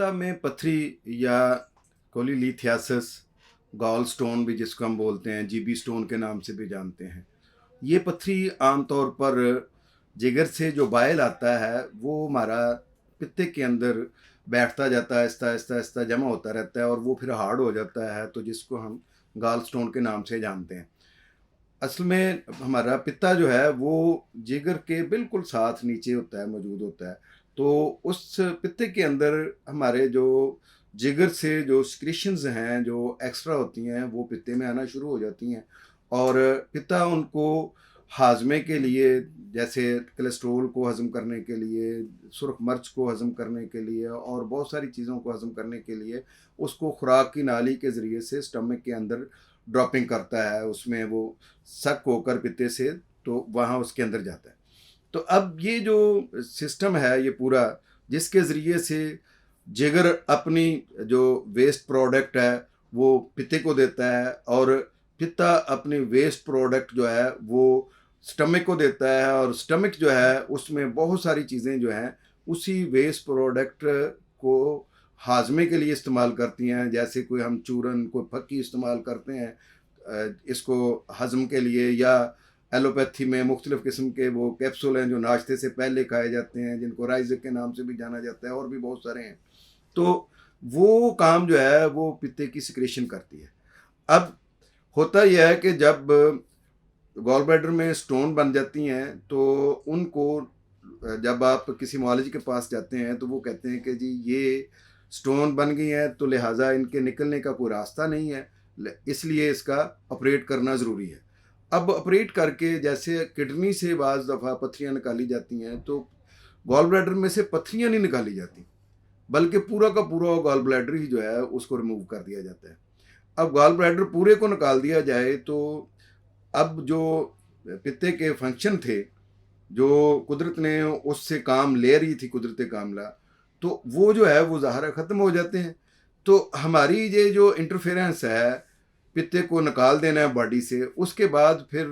पित्ता में पथरी या कोलीलिथियासिस, गॉल स्टोन भी जिसको हम बोलते हैं, जीबी स्टोन के नाम से भी जानते हैं। ये पथरी आमतौर पर जिगर से जो बाइल आता है वो हमारा पित्ते के अंदर बैठता जाता है, आहिस्ता आहिस्ता आहिस्ता जमा होता रहता है और वो फिर हार्ड हो जाता है, तो जिसको हम गॉल स्टोन के नाम से जानते हैं। असल में हमारा पित्ता जो है वो जिगर के बिल्कुल साथ नीचे होता है, मौजूद होता है। तो उस पित्ते के अंदर हमारे जो जिगर से जो सिक्रीशंस हैं जो एक्स्ट्रा होती हैं वो पित्ते में आना शुरू हो जाती हैं और पित्ता उनको हाजमे के लिए, जैसे कोलेस्ट्रोल को हज़म करने के लिए, सुर्ख मिर्च को हज़म करने के लिए और बहुत सारी चीज़ों को हज़म करने के लिए उसको खुराक की नाली के ज़रिए से स्टमक के अंदर ड्रॉपिंग करता है, उसमें वो सक होकर पित्ते से तो वहाँ उसके अंदर जाता है। तो अब ये जो सिस्टम है ये पूरा, जिसके ज़रिए से जिगर अपनी जो वेस्ट प्रोडक्ट है वो पित्ते को देता है और पित्ता अपनी वेस्ट प्रोडक्ट जो है वो स्टमक को देता है और स्टमक जो है उसमें बहुत सारी चीज़ें जो हैं उसी वेस्ट प्रोडक्ट को हाजमे के लिए इस्तेमाल करती हैं। जैसे कोई हम चूरन, कोई फक्की इस्तेमाल करते हैं इसको हज़म के लिए, या एलोपैथी में मुख्तलिफ़ किस्म के वो कैप्सूल हैं जो नाश्ते से पहले खाए जाते हैं, जिनको राइज़र के नाम से भी जाना जाता है, और भी बहुत सारे हैं। तो वो काम जो है वो पित्ते की सिक्रेशन करती है। अब होता यह है कि जब गॉल ब्लैडर में स्टोन बन जाती हैं तो उनको जब आप किसी मुआलिज के पास जाते हैं तो वो कहते हैं कि जी ये स्टोन बन गई हैं तो लिहाजा इनके निकलने का कोई रास्ता नहीं है, इसलिए इसका ऑपरेट करना ज़रूरी है। अब ऑपरेट करके जैसे किडनी से बाज़ दफ़ा पथरियाँ निकाली जाती हैं तो गॉल ब्लैडर में से पथरियाँ नहीं निकाली जाती, बल्कि पूरा का पूरा गॉल ब्लैडर ही जो है उसको रिमूव कर दिया जाता है। अब गॉल ब्लैडर पूरे को निकाल दिया जाए तो अब जो पित्ते के फंक्शन थे जो कुदरत ने उससे काम ले रही थी, कुदरत कामला, तो वो जो है वो ज़ाहिर ख़त्म हो जाते हैं। तो हमारी ये जो इंटरफेरेंस है, पित्ते को निकाल देना है बॉडी से, उसके बाद फिर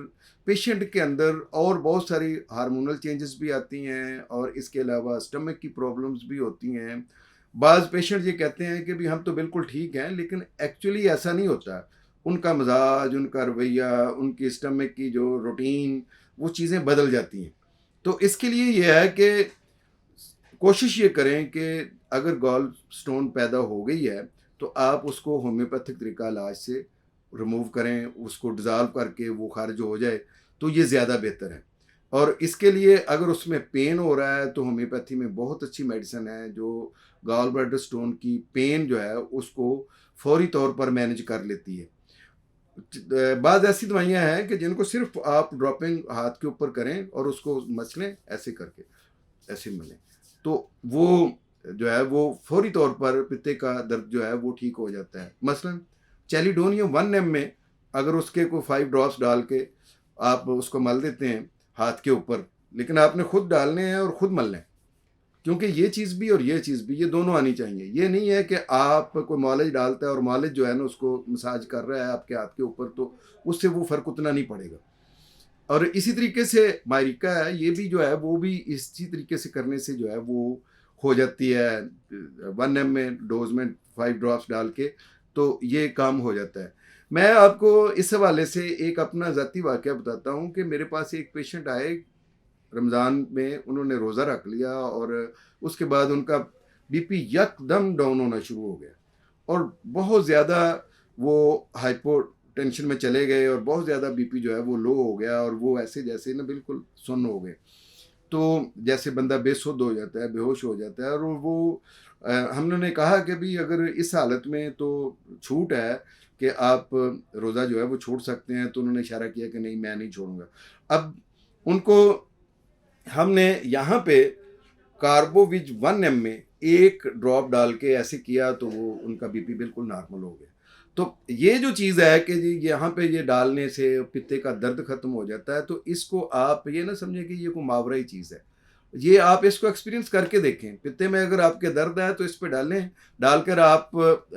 पेशेंट के अंदर और बहुत सारी हार्मोनल चेंजेस भी आती हैं और इसके अलावा स्टमक की प्रॉब्लम्स भी होती हैं। बाज़ पेशेंट ये कहते हैं कि भी हम तो बिल्कुल ठीक हैं, लेकिन एक्चुअली ऐसा नहीं होता। उनका मिजाज, उनका रवैया, उनकी स्टमक की जो रूटीन, वो चीज़ें बदल जाती हैं। तो इसके लिए ये है कि कोशिश ये करें कि अगर गॉल स्टोन पैदा हो गई है तो आप उसको होम्योपैथिक तरीका इलाज से रिमूव करें, उसको डिज़ॉल्व करके वो खारिज हो जाए तो ये ज़्यादा बेहतर है। और इसके लिए अगर उसमें पेन हो रहा है तो होम्योपैथी में बहुत अच्छी मेडिसिन है जो गॉल ब्लैडर स्टोन की पेन जो है उसको फौरी तौर पर मैनेज कर लेती है। बाद ऐसी दवाइयाँ हैं कि जिनको सिर्फ आप ड्रॉपिंग हाथ के ऊपर करें और उसको मसलें ऐसे करके, ऐसे मलें, तो वो जो है वो फौरी तौर पर पित्ते का दर्द जो है वो ठीक हो जाता है। मसलन चैलिडोनियम 1 mg में अगर उसके को 5 ड्रॉप्स डाल के आप उसको मल देते हैं हाथ के ऊपर, लेकिन आपने खुद डालने हैं और खुद मलने हैं, क्योंकि ये चीज़ भी और ये चीज़ भी, ये दोनों आनी चाहिए। ये नहीं है कि आप कोई मॉलिज डालता है और मॉलिज जो है ना उसको मसाज कर रहा है आपके हाथ के ऊपर, तो उससे वो फ़र्क उतना नहीं पड़ेगा। और इसी तरीके से मायरिका है, ये भी जो है वो भी इसी तरीके से करने से जो है वो हो जाती है 1 mg में डोज में 5 ड्रॉप्स डाल के, तो ये काम हो जाता है। मैं आपको इस हवाले से एक अपना ज़ाती वाक़या बताता हूँ कि मेरे पास एक पेशेंट आए, रमज़ान में उन्होंने रोज़ा रख लिया और उसके बाद उनका बीपी यकदम डाउन होना शुरू हो गया और बहुत ज़्यादा वो हाइपोटेंशन में चले गए और बहुत ज़्यादा बीपी जो है वो लो हो गया और वो ऐसे जैसे ना बिल्कुल सुन्न हो गए। तो जैसे बंदा बेसुध हो जाता है, बेहोश हो जाता है, और वो हमने कहा कि भी अगर इस हालत में तो छूट है कि आप रोज़ा जो है वो छोड़ सकते हैं, तो उन्होंने इशारा किया कि नहीं मैं नहीं छोड़ूंगा। अब उनको हमने यहाँ पे कार्बोविज 1 mg में 1 ड्रॉप डाल के ऐसे किया तो वो उनका बीपी बिल्कुल नॉर्मल हो गया। तो ये जो चीज़ है कि जी यहाँ पे ये डालने से पित्ते का दर्द ख़त्म हो जाता है, तो इसको आप ये ना समझें कि ये कोई मावरा ही चीज़ है। ये आप इसको एक्सपीरियंस करके देखें, पित्ते में अगर आपके दर्द है तो इस पे डालें, डालकर आप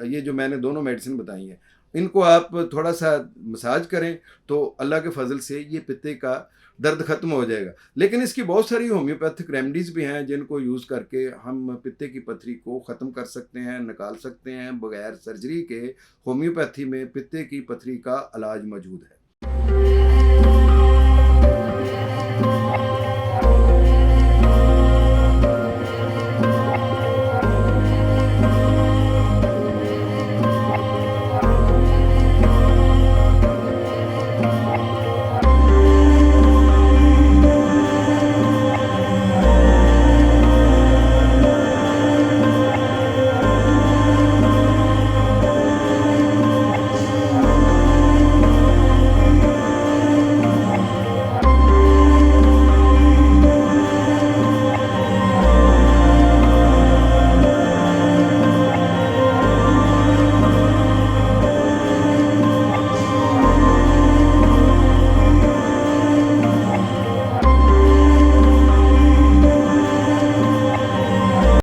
ये जो मैंने दोनों मेडिसिन बताई हैं इनको आप थोड़ा सा मसाज करें तो अल्लाह के फजल से ये पित्ते का दर्द खत्म हो जाएगा। लेकिन इसकी बहुत सारी होम्योपैथिक रेमेडीज़ भी हैं जिनको यूज़ करके हम पित्ते की पथरी को ख़त्म कर सकते हैं, निकाल सकते हैं। बगैर सर्जरी के होम्योपैथी में पित्ते की पथरी का इलाज मौजूद है।